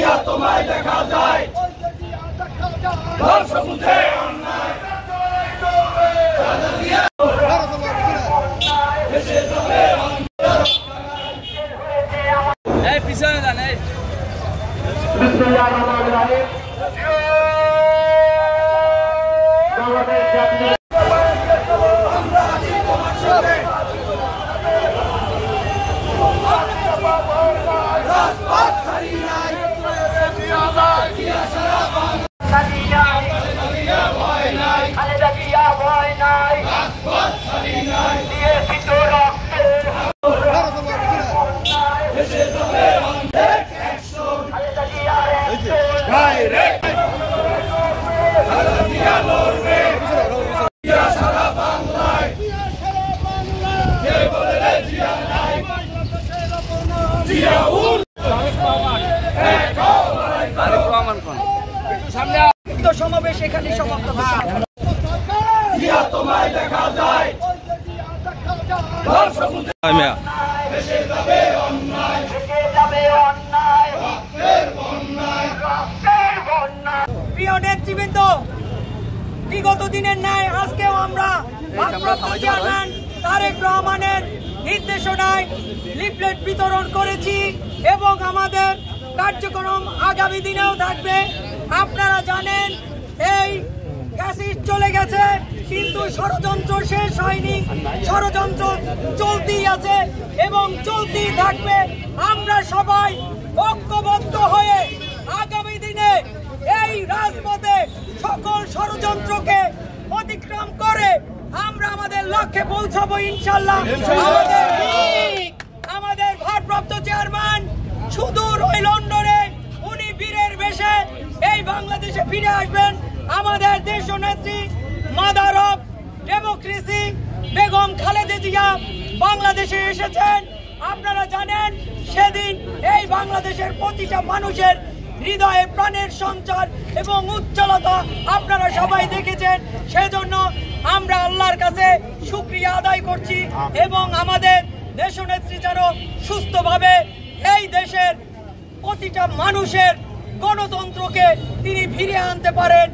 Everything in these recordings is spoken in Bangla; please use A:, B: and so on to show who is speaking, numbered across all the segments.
A: জিয়া তোমায় দেখা যায় সমুদ্রে অন্যায় পিছনে যান সমাবেশ এখানে সমাপ্ত জিয়া তোমায় দেখা যায় প্রিয় নেতৃবৃন্দ, বিগত দিনের ন্যায় আজকেও আমরা চেয়ারম্যান তারেক রহমানের নির্দেশনায় লিফলেট বিতরণ করেছি এবং আমাদের কার্যক্রম আগামী দিনেও থাকবে। আপনারা জানেন এই ফ্যাসিস্ট চলে গেছে, কিন্তু ষড়যন্ত্র শেষ হয়নি, ষড়যন্ত্র চলতেই আছে এবং চলতেই থাকবে। আমরা সবাই ঐক্যবদ্ধ হয়ে আগামী দিনে এই রাজপথে সকল ষড়যন্ত্রকে অতিক্রম করে আমরা আমাদের লক্ষ্যে পৌঁছাবো ইনশাআল্লাহ। আমাদের ভারপ্রাপ্ত চেয়ারম্যান সুদূর ওই লন্ডনে উনি বীরের বেশে এই বাংলাদেশে ফিরে আসবেন। আমাদের দেশনেত্রী mother of democracy Begum Khaleda Zia বাংলাদেশে এসেছেন। আপনারা জানেন সেদিন এই বাংলাদেশের প্রতিটা মানুষের হৃদয়ে প্রাণের সঞ্চার এবং উজ্জ্বলতা আপনারা সবাই দেখেছেন। সেজন্য আমরা আল্লাহর কাছে শুকরিয়া আদায় করছি এবং আমাদের দেশনেত্রী যেন সুস্থভাবে এই দেশের প্রতিটা মানুষের গণতন্ত্রকে তিনি ফিরিয়ে আনতে পারেন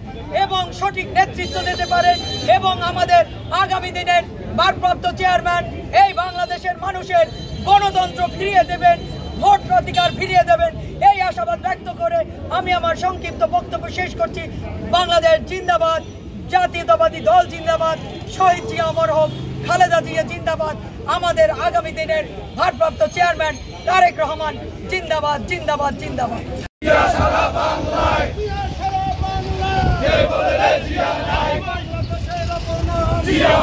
A: এবং সঠিক নেতৃত্ব দিতে পারেন এবং আমাদের আগামী দিনের ভারপ্রাপ্ত চেয়ারম্যান এই বাংলাদেশের মানুষের গণতন্ত্র ফিরিয়ে দেবেন, ভোট অধিকার ফিরিয়ে দেবেন, এই আশাবাদ ব্যক্ত করে আমি আমার সংক্ষিপ্ত বক্তব্য শেষ করছি। বাংলাদেশ জিন্দাবাদ, জাতীয়তাবাদী দল জিন্দাবাদ, শহীদ জিয়া অমর হোক, খালেদা জিয়া জিন্দাবাদ, আমাদের আগামী দিনের ভারপ্রাপ্ত চেয়ারম্যান তারেক রহমান জিন্দাবাদ জিন্দাবাদ জিন্দাবাদ। সারা বাংলায় কে বলে জিয়া নাই, জিয়া